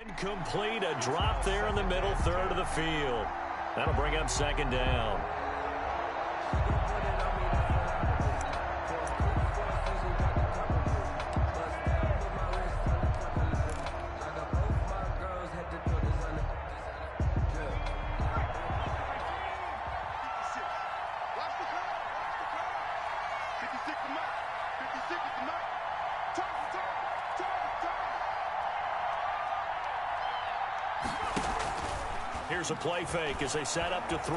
Incomplete, a drop there in the middle third of the field. That'll bring up second down. Here's a play fake as they set up to throw.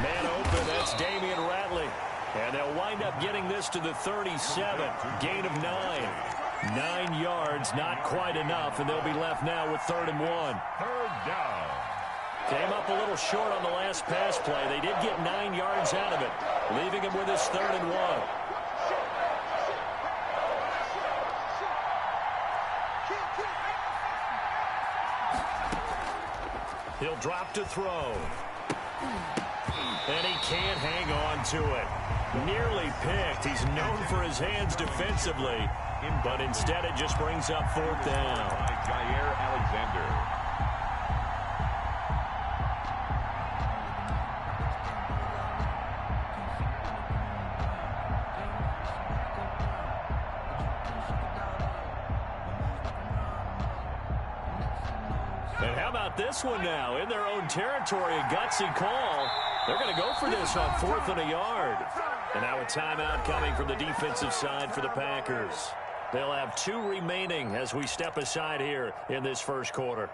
Man open, that's Damian Ratley. And they'll wind up getting this to the 37. Gain of 9. 9 yards, not quite enough, and they'll be left now with 3rd and 1. Third down. Came up a little short on the last pass play. They did get 9 yards out of it, leaving him with his 3rd and 1. He'll drop to throw. And he can't hang on to it. Nearly picked. He's known for his hands defensively, but instead it just brings up 4th down. Jair Alexander. And how about this one now? In their own territory, a gutsy call. They're going to go for this on 4th and a yard. And now a timeout coming from the defensive side for the Packers. They'll have 2 remaining as we step aside here in this first quarter.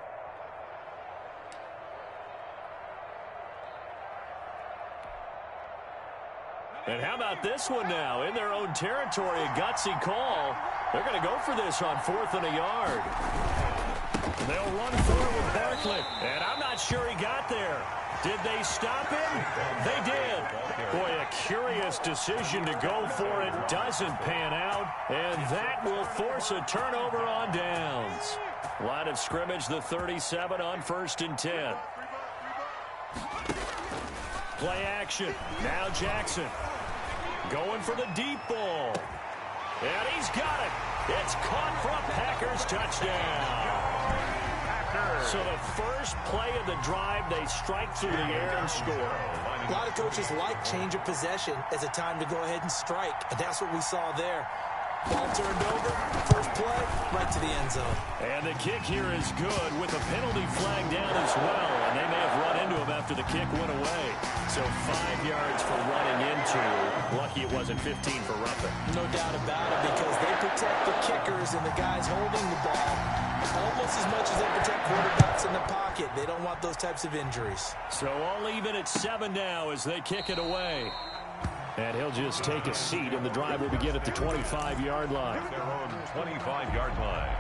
And how about this one now? In their own territory, a gutsy call. They're going to go for this on 4th and a yard. They'll run for it with Barkley. And I'm not sure he got there. Did they stop him? They did. Boy, a curious decision to go for it. Doesn't pan out. And that will force a turnover on downs. Line of scrimmage, the 37 on 1st and 10. Play action. Now Jackson. Going for the deep ball. And he's got it. It's caught for a Packers touchdown. So the first play of the drive, they strike through the air and score. A lot of coaches like change of possession as a time to go ahead and strike. And that's what we saw there. Ball turned over, first play, right to the end zone. And the kick here is good with a penalty flag down as well. And they may have run into him after the kick went away. So 5 yards for running into. Lucky it wasn't 15 for roughing. No doubt about it, because they protect the kickers and the guys holding the ball almost as much as they protect quarterbacks in the pocket. They don't want those types of injuries. So all even at 7 now as they kick it away. And he'll just take a seat, and the drive will begin at the 25-yard line. Their own 25-yard line.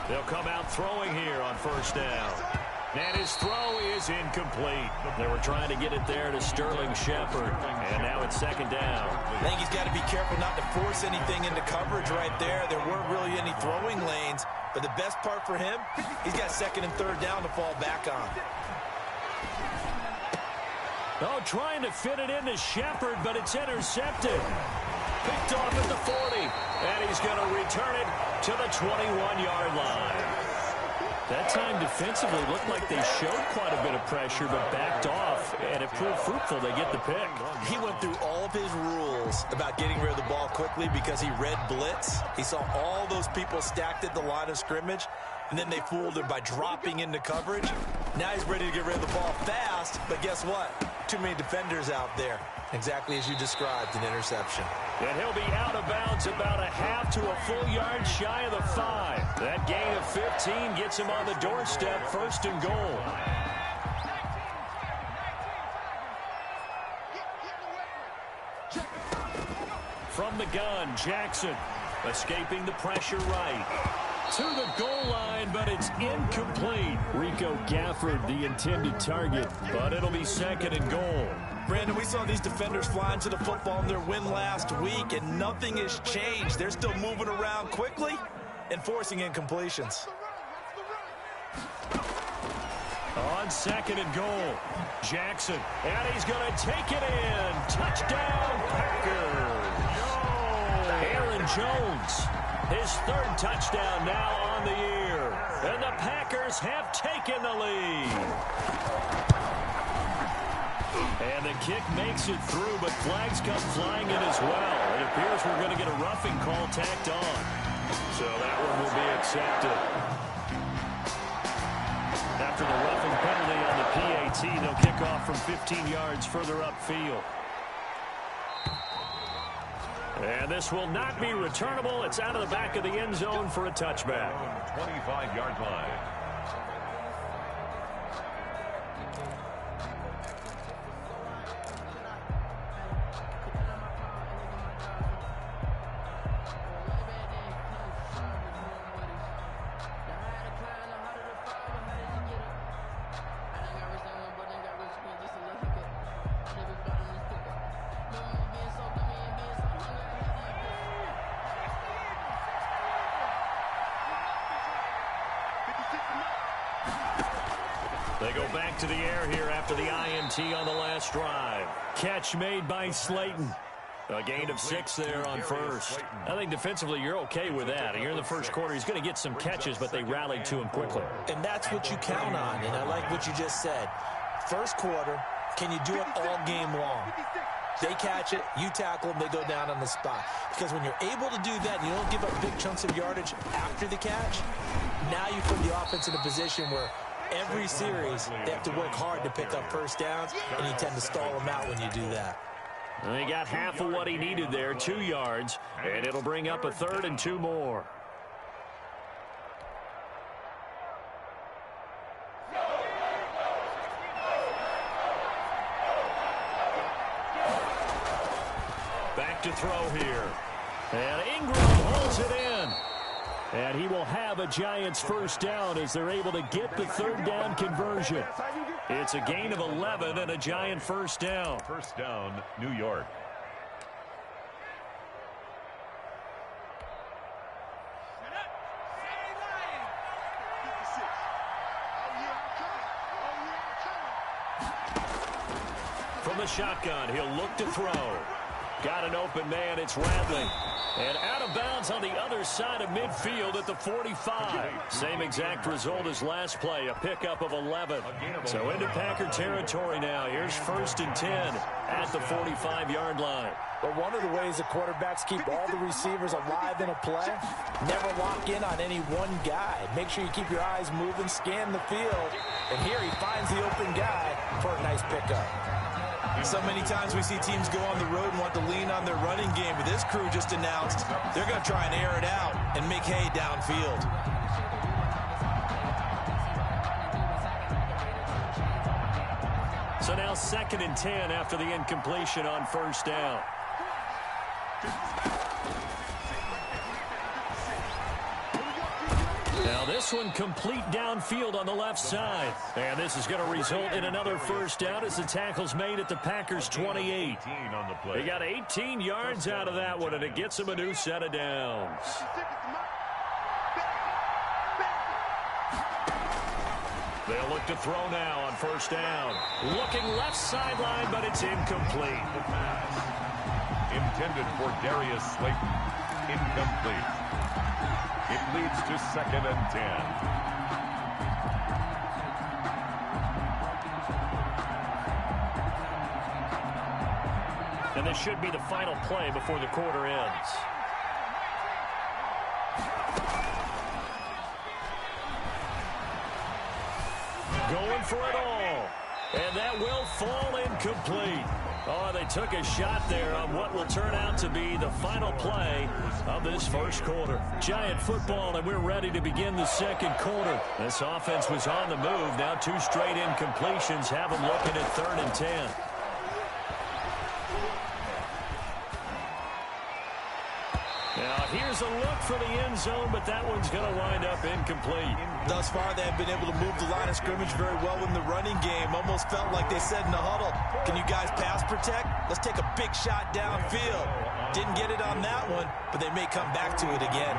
They'll come out throwing here on 1st down. And his throw is incomplete. They were trying to get it there to Sterling Shepard. And now it's 2nd down. I think he's got to be careful not to force anything into coverage right there. There weren't really any throwing lanes. But the best part for him, he's got 2nd and 3rd down to fall back on. Oh, trying to fit it into Shepard, but it's intercepted. Picked off at the 40. And he's going to return it to the 21-yard line. That time defensively looked like they showed quite a bit of pressure but backed off, and it proved fruitful. They get the pick. He went through all of his rules about getting rid of the ball quickly because he read blitz. He saw all those people stacked at the line of scrimmage, and then they fooled him by dropping into coverage. Now he's ready to get rid of the ball fast, but guess what? Too many defenders out there. Exactly as you described, an interception. And he'll be out of bounds about a half to a full yard shy of the 5. That gain of 15 gets him on the doorstep, 1st and goal. From the gun, Jackson escaping the pressure right. to the goal line, but it's incomplete. Rico Gafford, the intended target, but it'll be second and goal. Brandon, we saw these defenders flying to the football in their win last week, and nothing has changed. They're still moving around quickly and forcing incompletions. On second and goal, Jackson, and he's going to take it in. Touchdown, Packers. Aaron Jones, his third touchdown now on the year. And the Packers have taken the lead. And the kick makes it through, but flags come flying in as well. It appears we're going to get a roughing call tacked on. So that one will be accepted. After the roughing penalty on the PAT, they'll kick off from 15 yards further upfield. And this will not be returnable. It's out of the back of the end zone for a touchback. 25-yard line. They go back to the air here after the INT on the last drive. Catch made by Slayton. A gain of 6 there on first. I think defensively you're okay with that. Here in the first quarter, he's going to get some catches, but they rallied to him quickly. And that's what you count on, and I like what you just said. First quarter, can you do it all game long? They catch it, you tackle them, they go down on the spot. Because when you're able to do that, and you don't give up big chunks of yardage after the catch, now you put the offense in a position where every series, they have to work hard to pick up first downs, and you tend to stall them out when you do that. And he got half of what he needed there, 2 yards, and it'll bring up a 3rd and 2 more. Back to throw here. And Ingram holds it in. And he will have a Giants first down as they're able to get the 3rd down conversion. It's a gain of 11 and a Giant first down. First down, New York. From the shotgun, he'll look to throw. Got an open man, it's Radley. And out of bounds on the other side of midfield at the 45. Same exact result as last play, a pickup of 11. So into Packer territory now. Here's 1st and 10 at the 45-yard line. But one of the ways the quarterbacks keep all the receivers alive in a play, never lock in on any one guy. Make sure you keep your eyes moving, scan the field. And here he finds the open guy for a nice pickup. So many times we see teams go on the road and want to lean on their running game, but this crew just announced they're going to try and air it out and make hay downfield. So now 2nd and 10 after the incompletion on first down. Now this one complete downfield on the left side. And this is going to result in another first down as the tackle's made at the Packers 28. They got 18 yards out of that one, and it gets them a new set of downs. They'll look to throw now on first down. Looking left sideline, but it's incomplete. Intended for Darius Slayton. Incomplete. It leads to 2nd and 10. And this should be the final play before the quarter ends. Going for it all. And that will fall incomplete. Oh, they took a shot there on what will turn out to be the final play of this first quarter. Giant football, and we're ready to begin the second quarter. This offense was on the move. Now 2 straight incompletions have them looking at 3rd and 10. Now here's There's a look for the end zone, but that one's going to wind up incomplete. Thus far, they have been able to move the line of scrimmage very well in the running game. Almost felt like they said in the huddle, can you guys pass protect? Let's take a big shot downfield. Didn't get it on that one, but they may come back to it again.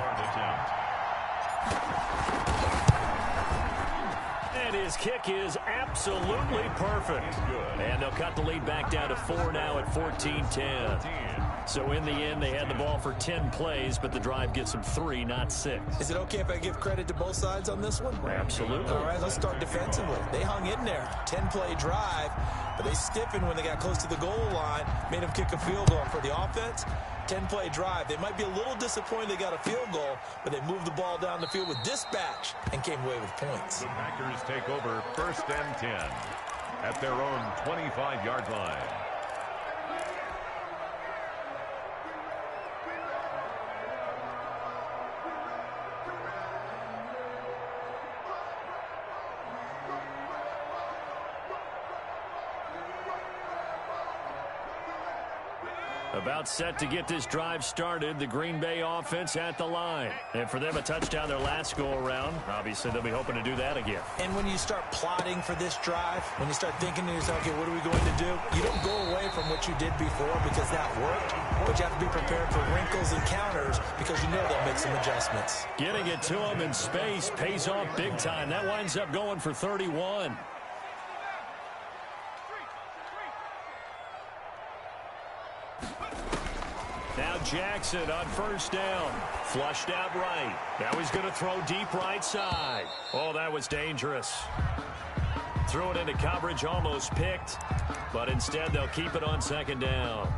And his kick is absolutely perfect. And they'll cut the lead back down to 4 now at 14-10. So in the end, they had the ball for 10 plays, but the drive gets them 3, not 6. Is it okay if I give credit to both sides on this one? Absolutely. All right, let's start defensively. They hung in there. 10-play drive, but they stiffened when they got close to the goal line, made them kick a field goal. For the offense, 10-play drive. They might be a little disappointed they got a field goal, but they moved the ball down the field with dispatch and came away with points. The Packers take over 1st and 10 at their own 25-yard line. About set to get this drive started, the Green Bay offense at the line. And for them, a touchdown their last go-around. Obviously, they'll be hoping to do that again. And when you start plotting for this drive, when you start thinking to yourself, okay, what are we going to do? You don't go away from what you did before because that worked, but you have to be prepared for wrinkles and counters because you know they'll make some adjustments. Getting it to him in space pays off big time. That winds up going for 31. Now Jackson on 1st down. Flushed out right. Now he's going to throw deep right side. Oh, that was dangerous. Threw it into coverage, almost picked. But instead, they'll keep it on 2nd down.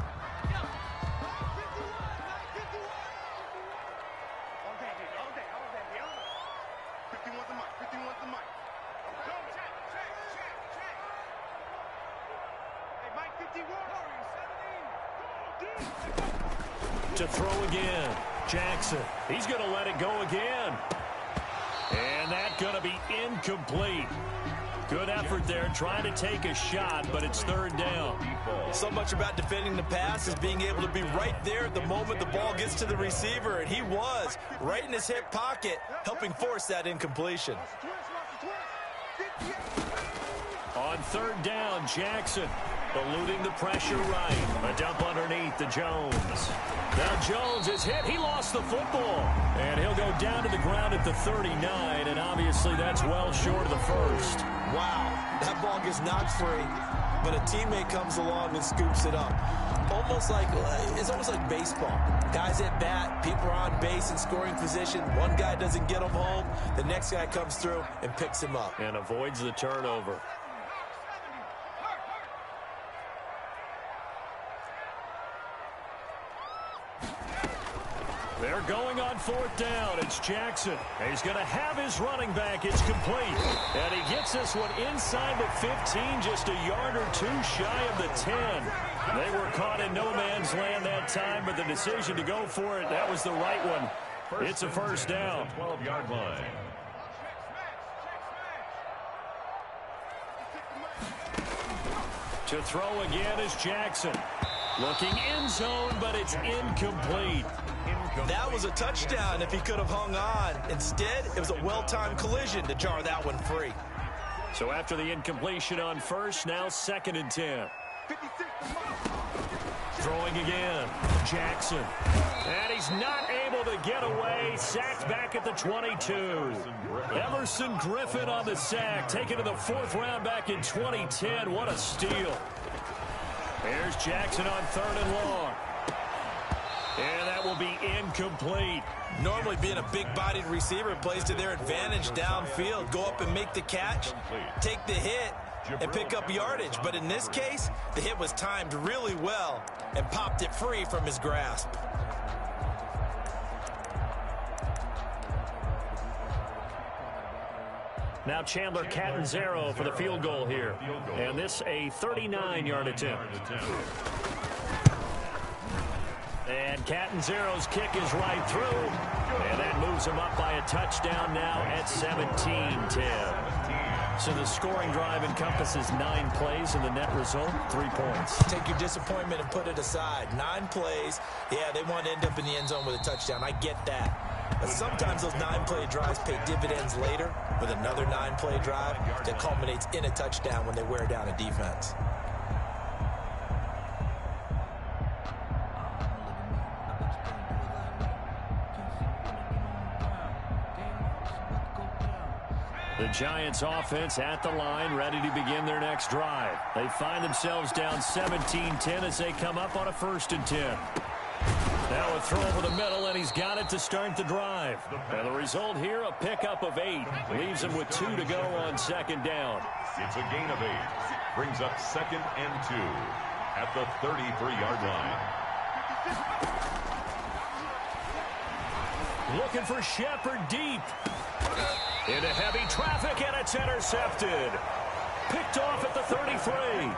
To throw again. Jackson. He's going to let it go again. And that's going to be incomplete. Good effort there, trying to take a shot, but it's 3rd down. So much about defending the pass is being able to be right there at the moment the ball gets to the receiver, and he was right in his hip pocket, helping force that incompletion. On 3rd down, Jackson eluding the pressure right. A dump underneath to Jones. Now Jones is hit. He lost the football. And he'll go down to the ground at the 39, and obviously that's well short of the 1st. Wow, that ball gets knocked free, but a teammate comes along and scoops it up. It's almost like baseball. Guys at bat, people are on base in scoring position. One guy doesn't get him home. The next guy comes through and picks him up. And avoids the turnover. They're going on 4th down. It's Jackson. He's going to have his running back. It's complete. And he gets this one inside the 15, just a yard or 2 shy of the 10. They were caught in no man's land that time, but the decision to go for it, that was the right one. It's a 1st down. 12-yard line. To throw again is Jackson. Looking end zone, but it's incomplete. That was a touchdown if he could have hung on. Instead, it was a well-timed collision to jar that one free. So after the incompletion on 1st, now 2nd and 10. Throwing again, Jackson. And he's not able to get away. Sacked back at the 22. Emerson Griffin on the sack, taken to the 4th round back in 2010. What a steal. Here's Jackson on 3rd and long. And that will be incomplete. Normally being a big-bodied receiver plays to their advantage downfield. Go up and make the catch, take the hit, and pick up yardage. But in this case, the hit was timed really well and popped it free from his grasp. Now Chandler Catanzaro for the field goal here. And this a 39-yard attempt. And Catanzaro's kick is right through. And that moves him up by a touchdown now at 17-10. So the scoring drive encompasses 9 plays, and the net result, 3 points. Take your disappointment and put it aside. 9 plays. Yeah, they want to end up in the end zone with a touchdown. I get that. But sometimes those 9-play drives pay dividends later with another 9-play drive that culminates in a touchdown when they wear down a defense. The Giants offense at the line, ready to begin their next drive. They find themselves down 17-10 as they come up on a 1st and 10. Now a throw over the middle, and he's got it to start the drive. And the result here, a pickup of 8. Leaves him with 2 to go on 2nd down. It's a gain of 8. Brings up 2nd and 2 at the 33-yard line. Looking for Shepard deep. Into heavy traffic, and it's intercepted. Picked off at the 33.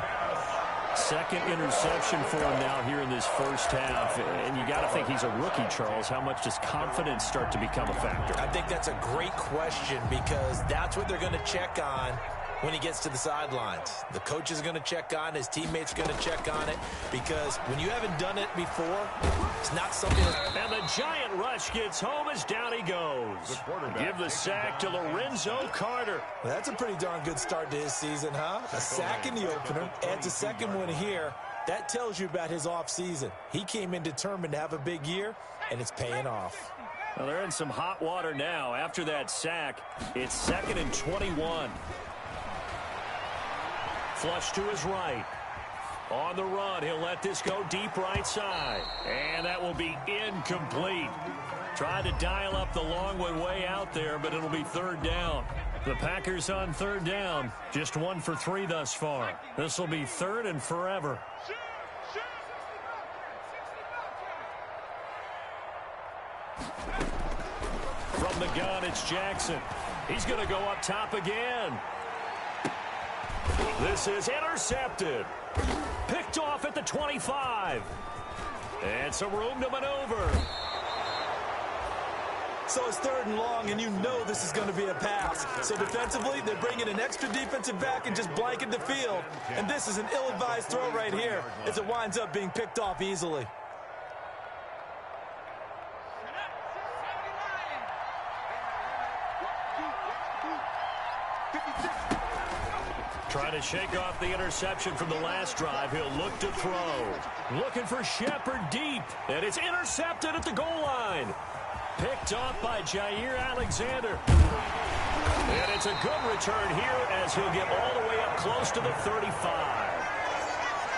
Second interception for him now here in this first half. And you got to think he's a rookie, Charles. How much does confidence start to become a factor? I think that's a great question because that's what they're going to check on when he gets to the sidelines. The coach is going to check on, his teammates are going to check on it, because when you haven't done it before, it's not something that... And the giant rush gets home as down he goes. Give the sack to Lorenzo Carter. Well, that's a pretty darn good start to his season, huh? A sack in the opener, adds a second one here. That tells you about his offseason. He came in determined to have a big year, and it's paying off. Well, they're in some hot water now. After that sack, it's 2nd and 21. Flush to his right. On the run, he'll let this go deep right side. And that will be incomplete. Tried to dial up the long one way out there, but it'll be 3rd down. The Packers on 3rd down. Just 1 for 3 thus far. This will be 3rd and forever. From the gun, it's Jackson. He's going to go up top again. This is intercepted. Picked off at the 25. And some room to maneuver. So it's 3rd and long, and you know this is going to be a pass. So defensively, they're bringing an extra defensive back and just blanket the field. And this is an ill-advised throw right here as it winds up being picked off easily. Trying to shake off the interception from the last drive. He'll look to throw. Looking for Shepard deep. And it's intercepted at the goal line. Picked off by Jair Alexander. And it's a good return here as he'll get all the way up close to the 35.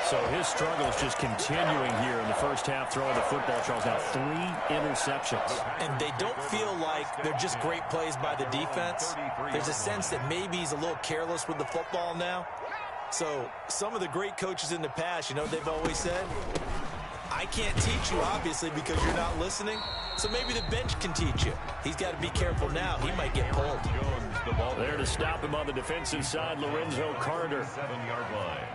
So his struggle is just continuing here in the first half throwing the football, Charles. Now 3 interceptions. And they don't feel like they're just great plays by the defense. There's a sense that maybe he's a little careless with the football now. So some of the great coaches in the past, you know what they've always said? I can't teach you, obviously, because you're not listening. So maybe the bench can teach you. He's got to be careful now. He might get pulled. There to stop him on the defensive side, Lorenzo Carter. 7-yard line.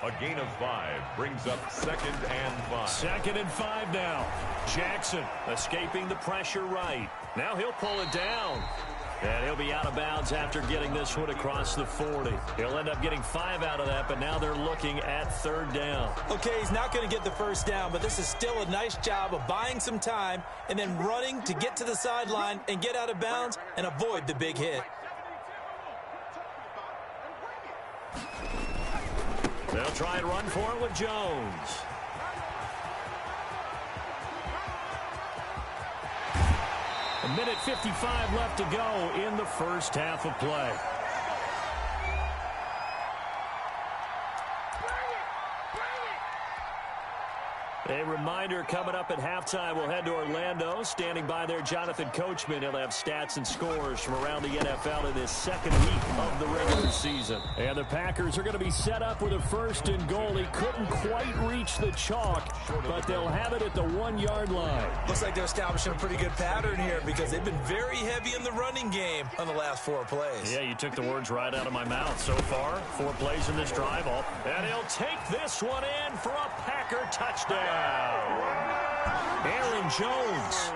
A gain of 5 brings up 2nd and 5. 2nd and 5 now. Jackson escaping the pressure right. Now he'll pull it down. And he'll be out of bounds after getting this one across the 40. He'll end up getting 5 out of that, but now they're looking at 3rd down. Okay, he's not going to get the first down, but this is still a nice job of buying some time and then running to get to the sideline and get out of bounds and avoid the big hit. They'll try and run for it with Jones. A minute 55 left to go in the first half of play. A reminder, coming up at halftime, we'll head to Orlando. Standing by there, Jonathan Coachman. He'll have stats and scores from around the NFL in this 2nd week of the regular season. And the Packers are going to be set up with a 1st and goal. He couldn't quite reach the chalk, but they'll have it at the 1-yard line. Looks like they're establishing a pretty good pattern here because they've been very heavy in the running game on the last 4 plays. Yeah, you took the words right out of my mouth. So far, 4 plays in this drive. And he'll take this one in for a Packer touchdown. Aaron Jones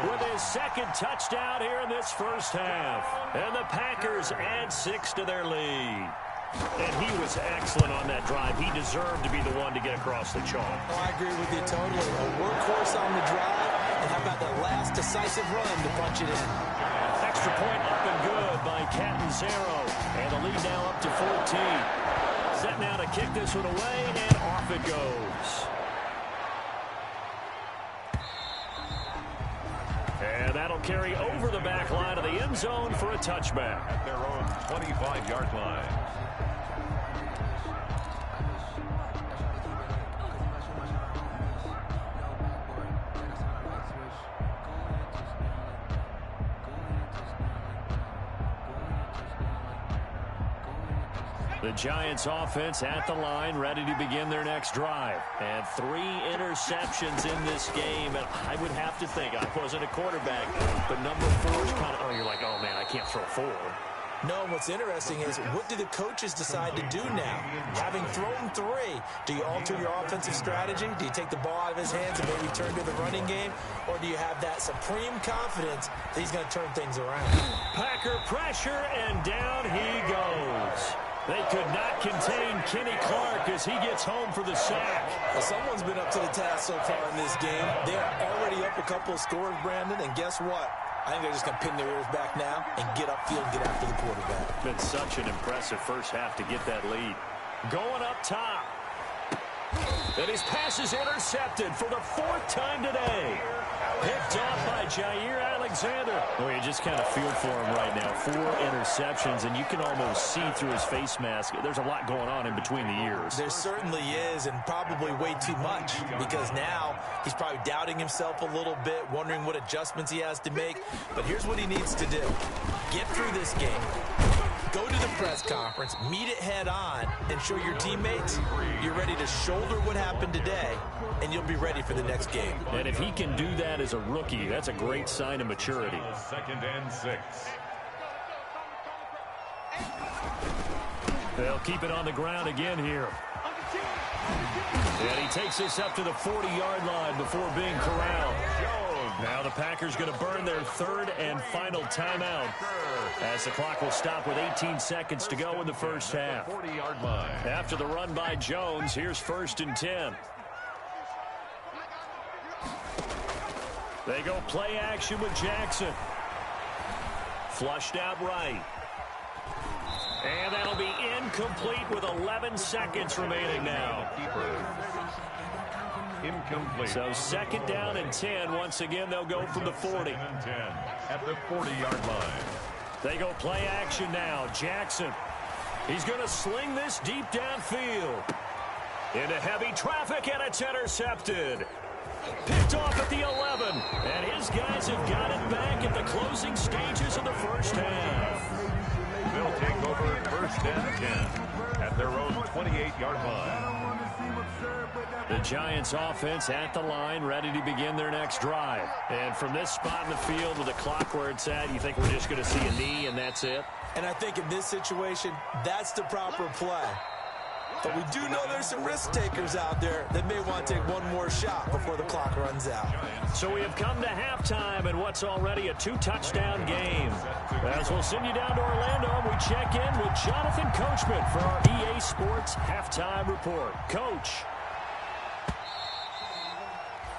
with his second touchdown here in this first half. And the Packers add 6 to their lead. And he was excellent on that drive. He deserved to be the one to get across the chalk. Oh, I agree with you totally. A workhorse on the drive. And how about that last decisive run to punch it in? Extra point up and good by Catanzaro. And the lead now up to 14. Set now to kick this one away, and off it goes. And that'll carry over the back line of the end zone for a touchback. At their own 25-yard line. The Giants offense at the line, ready to begin their next drive. And 3 interceptions in this game. And I would have to think, I wasn't a quarterback, but number 4 is kind of, oh, you're like, oh, man, I can't throw 4. No, what's interesting is what do the coaches decide to do now? Having thrown 3, do you alter your offensive strategy? Do you take the ball out of his hands and maybe turn to the running game? Or do you have that supreme confidence that he's going to turn things around? Packer pressure, and down he goes. They could not contain Kenny Clark as he gets home for the sack. Well, someone's been up to the task so far in this game. They're already up a couple of scores, Brandon, and guess what? I think they're just going to pin their ears back now and get upfield and get after the quarterback. Been such an impressive first half to get that lead. Going up top. And his pass is intercepted for the 4th time today. Picked off by Jair Alexander. Oh, you just kind of feel for him right now. 4 interceptions, and you can almost see through his face mask. There's a lot going on in between the ears. There certainly is, and probably way too much, because now he's probably doubting himself a little bit, wondering what adjustments he has to make. But here's what he needs to do. Get through this game. Go to the press conference, meet it head on, and show your teammates you're ready to shoulder what happened today, and you'll be ready for the next game. And if he can do that as a rookie, that's a great sign of maturity. 2nd and 6. They'll keep it on the ground again here. And he takes this up to the 40-yard line before being corralled. Now the Packers going to burn their 3rd and final timeout as the clock will stop with 18 seconds to go in the first half. 40-yard line. After the run by Jones, here's 1st and 10. They go play action with Jackson. Flushed out right. And that'll be incomplete with 11 seconds remaining now. Incomplete. So 2nd down and 10. Once again, they'll go from the 40. 2nd and 10 at the 40-yard line. They go play action now. Jackson. He's going to sling this deep downfield. Into heavy traffic, and it's intercepted. Picked off at the 11. And his guys have got it back at the closing stages of the first half. They'll take over 1st and 10 at their own 28-yard line. The Giants offense at the line, ready to begin their next drive. And from this spot in the field with the clock where it's at, you think we're just going to see a knee and that's it? And I think in this situation, that's the proper play. But we do know there's some risk takers out there that may want to take one more shot before the clock runs out. So we have come to halftime in what's already a 2-touchdown game. As we'll send you down to Orlando, and we check in with Jonathan Coachman for our EA Sports Halftime Report. Coach.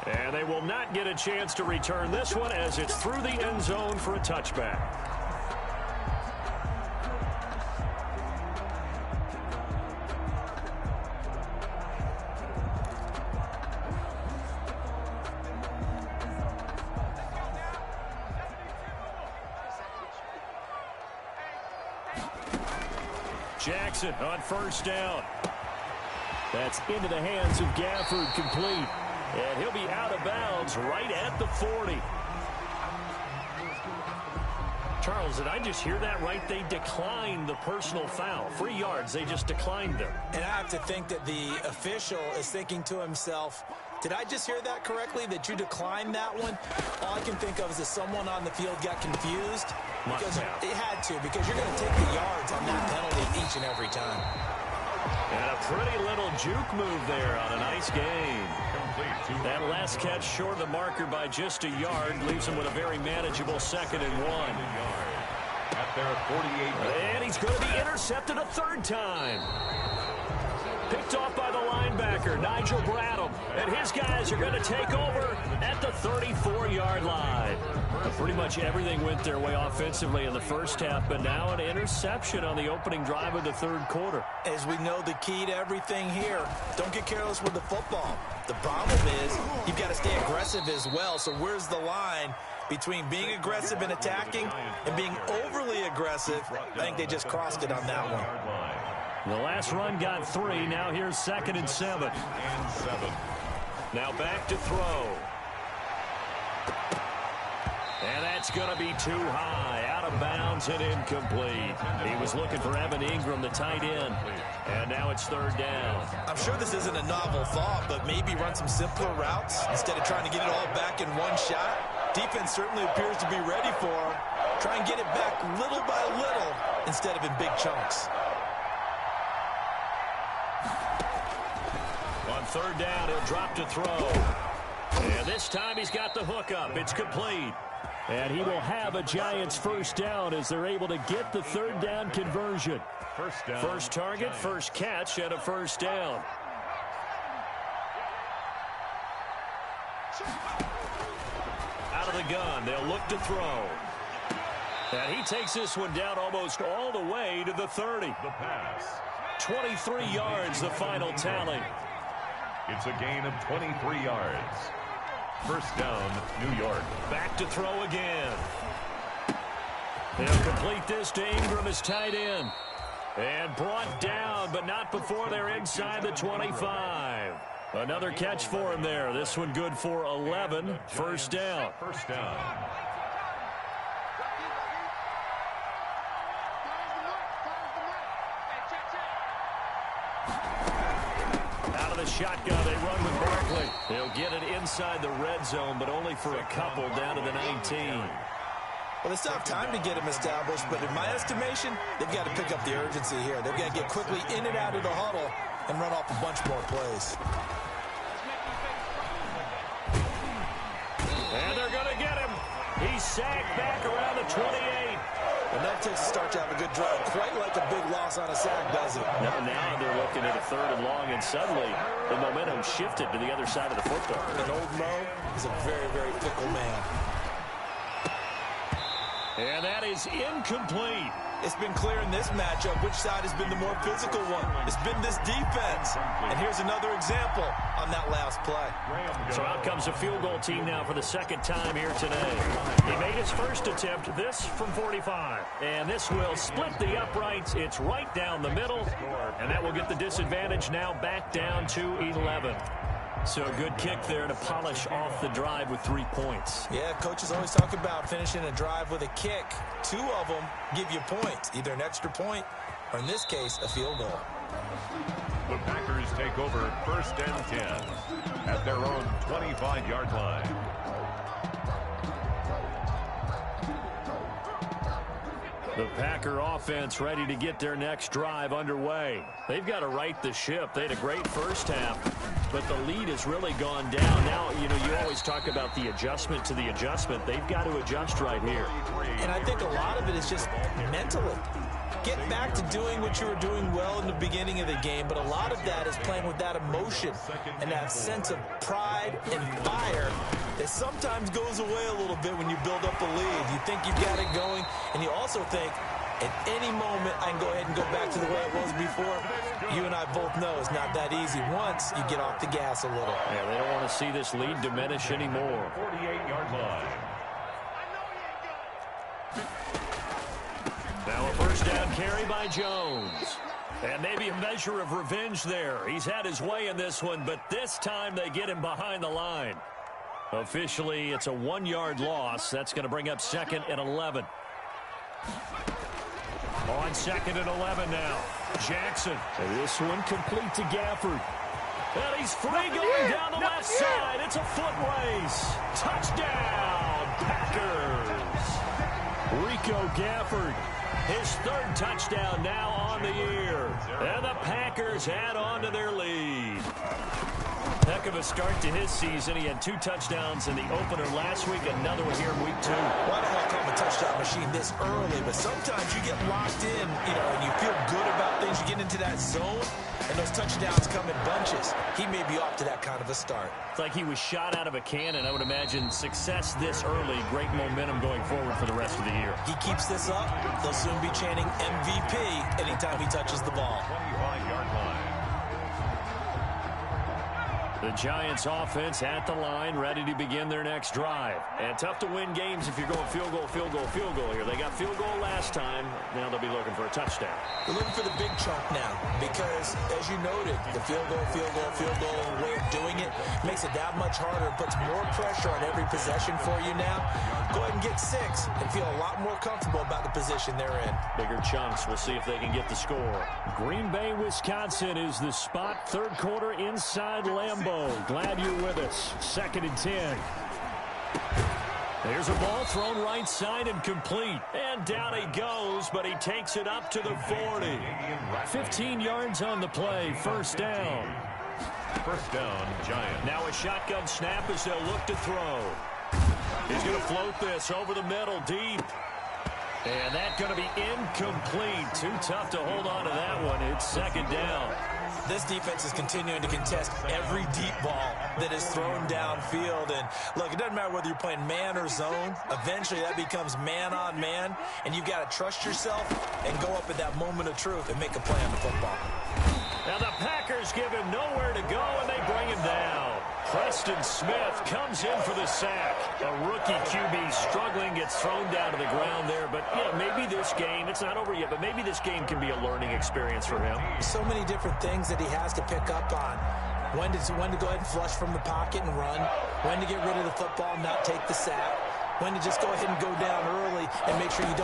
And they will not get a chance to return this one as it's through the end zone for a touchback. Jackson on 1st down. That's into the hands of Gafford, complete. And he'll be out of bounds right at the 40. Charles, did I just hear that right? They declined the personal foul. 3 yards, they just declined them. And I have to think that the official is thinking to himself, did I just hear that correctly, that you declined that one? All I can think of is that someone on the field got confused. Because it had to, because you're going to take the yards on that penalty each and every time. And a pretty little juke move there on a nice gain. That last catch short of the marker by just a yard leaves him with a very manageable 2nd and 1. At their 48. And he's going to be intercepted a third time. Picked off by the linebacker, Nigel Bradham. And his guys are going to take over at the 34-yard line. Pretty much everything went their way offensively in the first half, but now an interception on the opening drive of the third quarter. As we know, the key to everything here, don't get careless with the football. The problem is you've got to stay aggressive as well. So where's the line between being aggressive and attacking and being overly aggressive? I think they just crossed it on that one. The last run got 3. Now here's 2nd and 7. Now back to throw. And that's going to be too high. Out of bounds and incomplete. He was looking for Evan Ingram, the tight end. And now it's 3rd down. I'm sure this isn't a novel thought, but maybe run some simpler routes instead of trying to get it all back in one shot. Defense certainly appears to be ready for him. Try and get it back little by little instead of in big chunks. On 3rd down, he'll drop to throw. And this time he's got the hook up. It's complete. And he will have a Giants 1st down as they're able to get the 3rd down conversion. First target, first catch, and a 1st down. Out of the gun, they'll look to throw. And he takes this one down almost all the way to the 30. The pass. 23 yards, the final tally. It's a gain of 23 yards. 1st down, New York. Back to throw again. They'll complete this to Ingram as tight end. And brought down, but not before they're inside the 25. Another catch for him there. This one good for 11. 1st down. 1st down. Shotgun, they run with Barkley. They'll get it inside the red zone, but only for a couple down to the 19. Well, they still have time to get him established, but in my estimation, they've got to pick up the urgency here. They've got to get quickly in and out of the huddle and run off a bunch more plays. And they're going to get him. He's sacked back around the 28. And that takes a start to have a good drive. Quite like a big loss on a sack, does it? Now they're looking at a 3rd and long, and suddenly the momentum shifted to the other side of the football. And old Mo is a very, very fickle man. And that is incomplete. It's been clear in this matchup which side has been the more physical one. It's been this defense. And here's another example on that last play. So out comes a field goal team now for the 2nd time here today. He made his first attempt, this from 45. And this will split the uprights. It's right down the middle. And that will get the disadvantage now back down to 11. So a good kick there to polish off the drive with 3 points. Yeah, coaches always talk about finishing a drive with a kick. 2 of them give you points, either an extra point or, in this case, a field goal. The Packers take over 1st and 10 at their own 25-yard line. The Packer offense ready to get their next drive underway. They've got to right the ship. They had a great first half, but the lead has really gone down. Now, you always talk about the adjustment to the adjustment. They've got to adjust right here. And I think a lot of it is just mentally. Get back to doing what you were doing well in the beginning of the game, but a lot of that is playing with that emotion and that sense of pride and fire that sometimes goes away a little bit when you build up the lead. You think you've got it going, and you also think, at any moment, I can go ahead and go back to the way it was before. You and I both know it's not that easy once you get off the gas a little. Yeah, they don't want to see this lead diminish anymore. 48-yard line. Now a 1st down carry by Jones. And maybe a measure of revenge there. He's had his way in this one, but this time they get him behind the line. Officially, it's a 1-yard loss. That's going to bring up 2nd and 11. On 2nd and 11 now. Jackson. And this one complete to Gafford. And he's free going down the left side. It's a foot race. Touchdown, Packers. Rico Gafford. His 3rd touchdown now on the year. And the Packers Packers add on to their lead. Heck of a start to his season. He had 2 touchdowns in the opener last week, another one here in week 2. Well, I don't want to call him a touchdown machine this early, but sometimes you get locked in, and you feel good about things. You get into that zone, and those touchdowns come in bunches. He may be off to that kind of a start. It's like he was shot out of a cannon. I would imagine success this early, great momentum going forward for the rest of the year. He keeps this up, they'll soon be chanting MVP anytime he touches the ball. 25-yard line. The Giants offense at the line, ready to begin their next drive. And tough to win games if you're going field goal, field goal, field goal here. They got field goal last time. Now they'll be looking for a touchdown. They're looking for the big chunk now because, as you noted, the field goal way of doing it makes it that much harder. It puts more pressure on every possession for you now. Go ahead and get 6 and feel a lot more comfortable about the position they're in. Bigger chunks. We'll see if they can get the score. Green Bay, Wisconsin is the spot. Third quarter inside Lambeau. Glad you're with us. 2nd and 10. There's a ball thrown right side and complete. And down he goes, but he takes it up to the 40. 15 yards on the play. First down. First down, Giants. Now a shotgun snap as they'll look to throw. He's going to float this over the middle deep. And that's going to be incomplete. Too tough to hold on to that one. It's 2nd down. This defense is continuing to contest every deep ball that is thrown downfield. And, look, it doesn't matter whether you're playing man or zone. Eventually, that becomes man-on-man, and you've got to trust yourself and go up at that moment of truth and make a play on the football. Now the Packers give him nowhere to go, and they bring him down. Preston Smith comes in for the sack. A rookie QB struggling, gets thrown down to the ground there. But, maybe this game, it's not over yet, but maybe this game can be a learning experience for him. So many different things that he has to pick up on. When to go ahead and flush from the pocket and run. When to get rid of the football and not take the sack. When to just go ahead and go down early and make sure you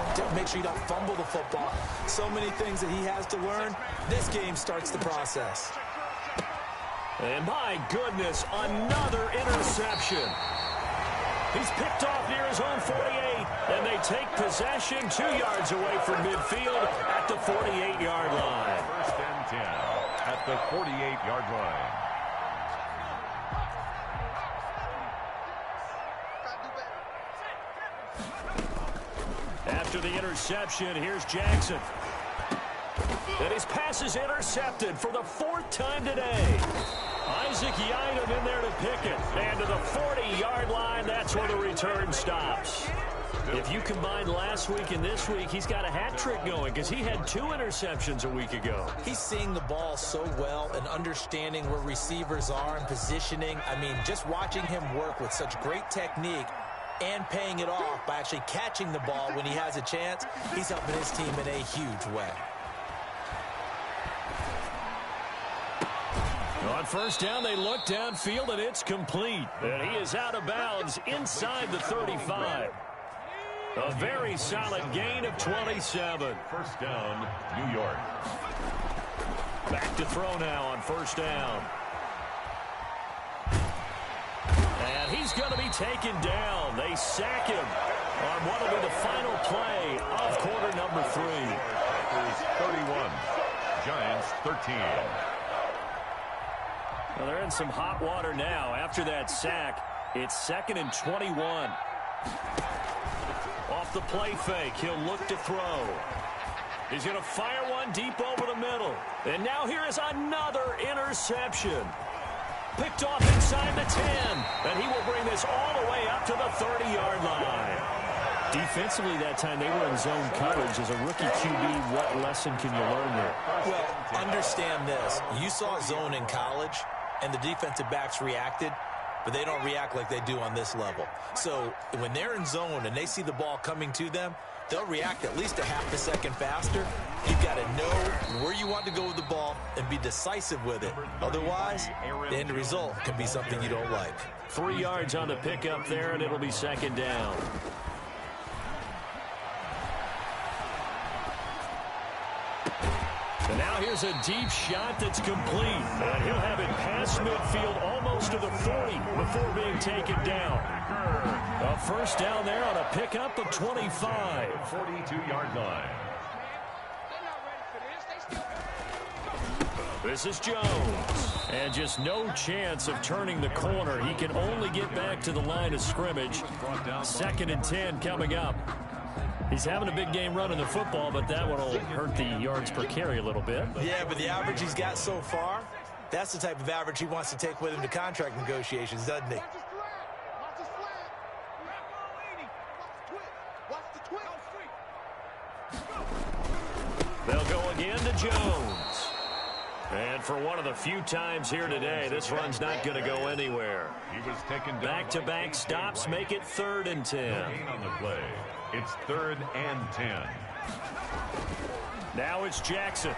don't fumble the football. So many things that he has to learn. This game starts the process. And my goodness, another interception. He's picked off near his own 48, and they take possession 2 yards away from midfield at the 48-yard line. First and 10 at the 48-yard line. After the interception, here's Jackson. And his pass is intercepted for the 4th time today. Isaac Yiadom in there to pick it. And to the 40-yard line, that's where the return stops. If you combine last week and this week, he's got a hat trick going because he had 2 interceptions a week ago. He's seeing the ball so well and understanding where receivers are and positioning. I mean, just watching him work with such great technique and paying it off by actually catching the ball when he has a chance, he's helping his team in a huge way. On first down, they look downfield, and it's complete. And he is out of bounds inside the 35. A very solid gain of 27. First down, New York. Back to throw now on first down. And he's going to be taken down. They sack him on what will be the final play of quarter number 3. Packers 31, Giants 13. Well, they're in some hot water now. After that sack, it's 2nd and 21. Off the play fake, he'll look to throw. He's going to fire one deep over the middle. And now here is another interception. Picked off inside the 10. And he will bring this all the way up to the 30-yard line. Defensively that time, they were in zone coverage. As a rookie QB, what lesson can you learn there? Well, understand this. You saw zone in college, and the defensive backs reacted, but they don't react like they do on this level. So when they're in zone and they see the ball coming to them, they'll react at least a half a second faster. You've got to know where you want to go with the ball and be decisive with it. Otherwise, the end result can be something you don't like. 3 yards on the pickup there, and it'll be 2nd down. And now here's a deep shot that's complete. And he'll have it past midfield almost to the 40 before being taken down. A first down there on a pickup of 25. 42-yard line. This is Jones. And just no chance of turning the corner. He can only get back to the line of scrimmage. 2nd and 10 coming up. He's having a big game running the football, but that one will hurt the yards per carry a little bit. Yeah, but the average he's got so far, that's the type of average he wants to take with him to contract negotiations, doesn't he? They'll go again to Jones. And for one of the few times here today, this run's not going to go anywhere. He was taken down. Back-to-back stops make it 3rd and 10. On the play. It's 3rd and 10. Now it's Jackson.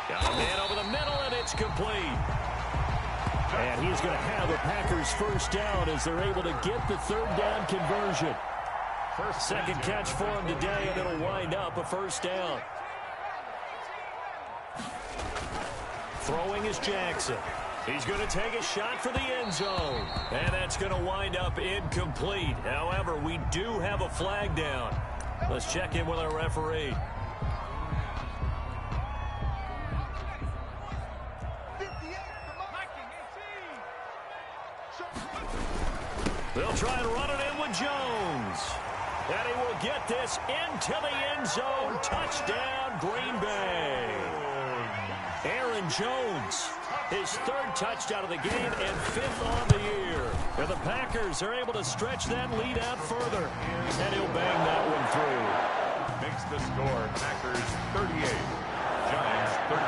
Got a man over the middle, and it's complete. And he's going to have the Packers first down as they're able to get the 3rd down conversion. Second catch for him today, and it'll wind up a first down. Throwing is Jackson. He's going to take a shot for the end zone. And that's going to wind up incomplete. However, we do have a flag down. Let's check in with our referee. They'll try and run it in with Jones. And he will get this into the end zone. Touchdown, Green Bay. Aaron Jones, his 3rd touchdown of the game and 5th on the year. And the Packers are able to stretch that lead out further. And he'll bang that one through. Makes the score Packers 38, Giants 13.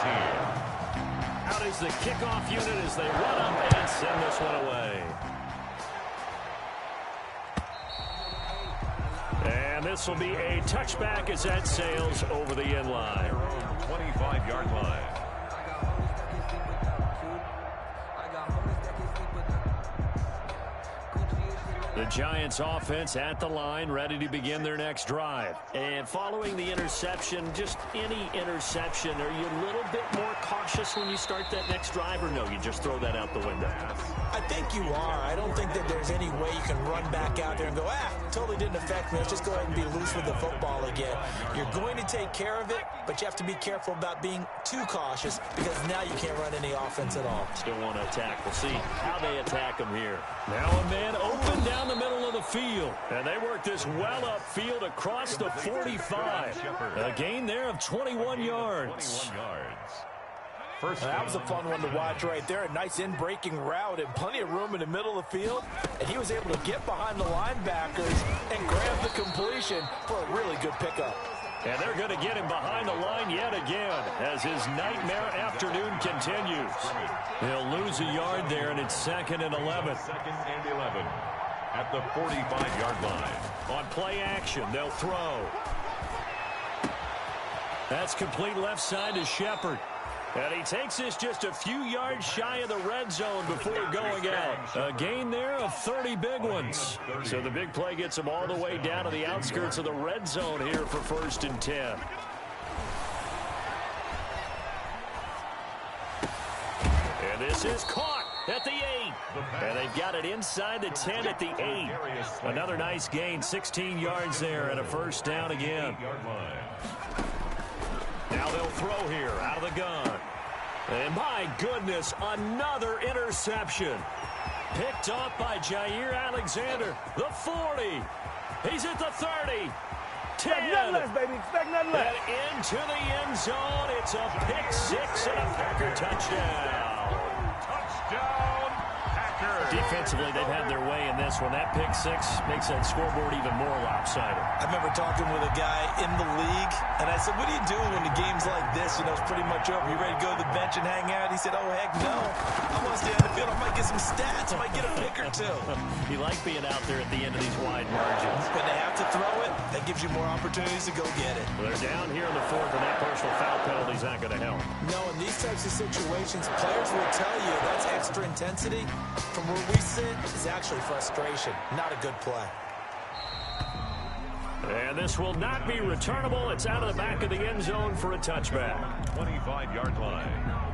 Out is the kickoff unit as they run up and send this one away. And this will be a touchback as that sails over the end line. 25-yard line. The Giants offense at the line, ready to begin their next drive. And following the interception, just any interception, are you a little bit more cautious when you start that next drive, or no, you just throw that out the window? I think you are. I don't think that there's any way you can run back out there and go, totally didn't affect me. Let's just go ahead and be loose with the football again. You're going to take care of it, but you have to be careful about being too cautious because now you can't run any offense at all. Still want to attack. We'll see how they attack them here. Now a man open down the middle of the field. And they work this well upfield across the 45. A gain there of 21 yards. 21 yards. That was a fun one to watch right there. A nice in-breaking route and plenty of room in the middle of the field. And he was able to get behind the linebackers and grab the completion for a really good pickup. And they're going to get him behind the line yet again as his nightmare afternoon continues. He'll lose a yard there, and it's 2nd and 11. 2nd and 11 at the 45-yard line. On play action, they'll throw. That's complete left side to Shepard. And he takes this just a few yards shy of the red zone before going out. A gain there of 30 big ones. So the big play gets him all the way down to the outskirts of the red zone here for 1st and 10. And this is caught at the 8. And they've got it inside the 10 at the 8. Another nice gain, 16 yards there and a first down again. Now they'll throw here out of the gun. And my goodness, another interception. Picked off by Jair Alexander. The 40. He's at the 30. 10. Expect nothing less, baby. Expect nothing less. And into the end zone. It's a pick 6 and a Packer touchdown. Touchdown, Packers. Defensively, they've had their way in this one. That pick 6 makes that scoreboard even more lopsided. I remember talking with a guy in the league, and I said, what do you do when the game's like this? You know, it's pretty much over. You ready to go to the bench and hang out? He said, oh, heck no. I want to stay on the field. I might get some stats. I might get a pick or two. You like being out there at the end of these wide margins. When they have to throw it, that gives you more opportunities to go get it. Well, they're down here in the 4th, and that personal foul penalty is not going to help. No, in these types of situations, players will tell you that's extra intensity. From where we sit, is actually frustration. Not a good play. And this will not be returnable. It's out of the back of the end zone for a touchback. 25-yard line.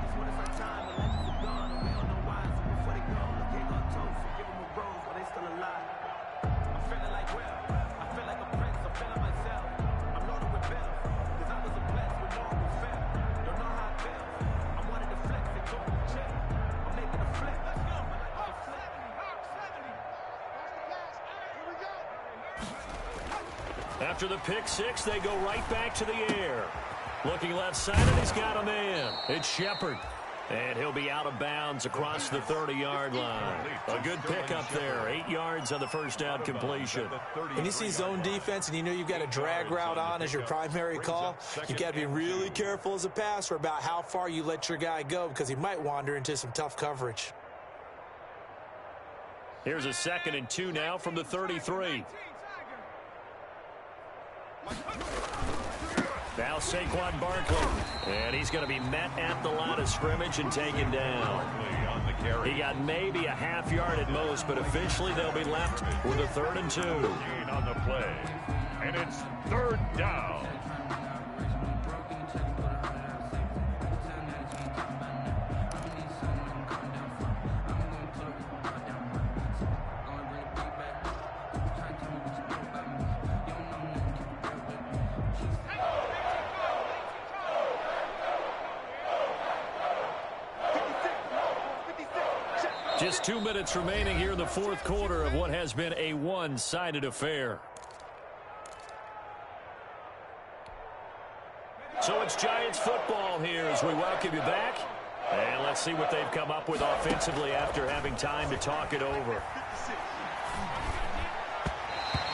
After the pick six, they go right back to the air. Looking left side, and he's got a man. It's Shepard. And he'll be out of bounds across the 30-yard line. A good pickup there. 8 yards on the first down completion. When you see zone defense and you know you've got a drag route on as your primary call, you've got to be really careful as a passer about how far you let your guy go because he might wander into some tough coverage. Here's a 2nd and 2 now from the 33. Now Saquon Barkley, and he's going to be met at the line of scrimmage and taken down. He got maybe a half yard at most, but officially they'll be left with a 3rd and 2. On the play, and it's 3rd down. Just 2 minutes remaining here in the 4th quarter of what has been a one-sided affair. So it's Giants football here as we welcome you back. And let's see what they've come up with offensively after having time to talk it over.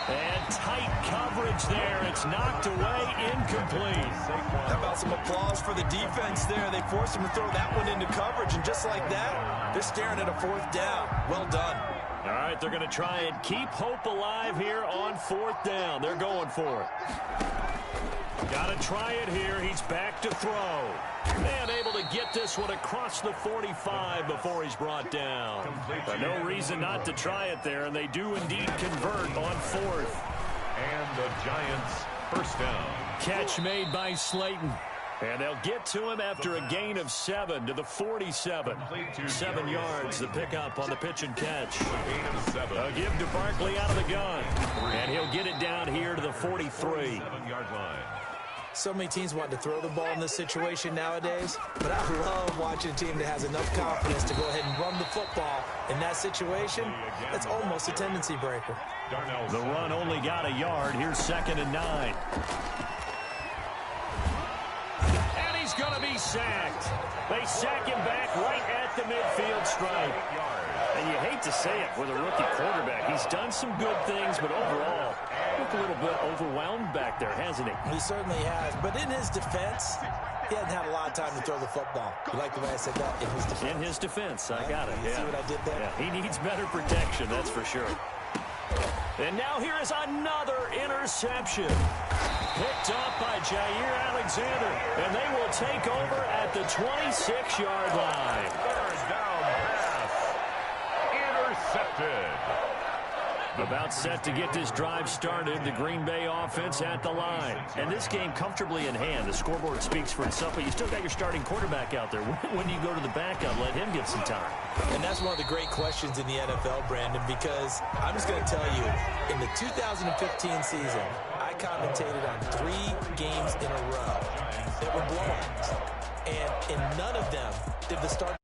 And tight coverage there. It's knocked away, incomplete. How about some applause for the defense there? They forced him to throw that one into coverage, and just like that, they're staring at a 4th down. Well done. All right, they're going to try and keep hope alive here on 4th down. They're going for it. Got to try it here. He's back to throw. And able to get this one across the 45 before he's brought down. No reason not to try it there, and they do indeed convert on 4th. And the Giants first down. Catch made by Slayton. And they'll get to him after a gain of 7 to the 47. 7 yards, the pickup on the pitch and catch. A give to Barkley out of the gun. And he'll get it down here to the 43. 7-yard line. So many teams want to throw the ball in this situation nowadays, but I love watching a team that has enough confidence to go ahead and run the football. In that situation, that's almost a tendency breaker. The run only got a yard. Here's 2nd and 9. And he's going to be sacked. They sack him back right at the midfield stripe. And you hate to say it with a rookie quarterback. He's done some good things, but overall, looked a little bit overwhelmed back there, hasn't he? He certainly has. But in his defense, he hasn't had a lot of time to throw the football. You like the way I said that? In his defense. In his defense, I got it. You see what I did there? Yeah, he needs better protection, that's for sure. And now here is another interception. Picked up by Jair Alexander, and they will take over at the 26-yard line. 3rd down pass. Intercepted. About set to get this drive started, the Green Bay offense at the line. And this game comfortably in hand. The scoreboard speaks for itself, but you still got your starting quarterback out there. When do you go to the backup, let him get some time? And that's one of the great questions in the NFL, Brandon, because I'm just going to tell you, in the 2015 season, I commentated on 3 games in a row that were blowouts. And in none of them did the starting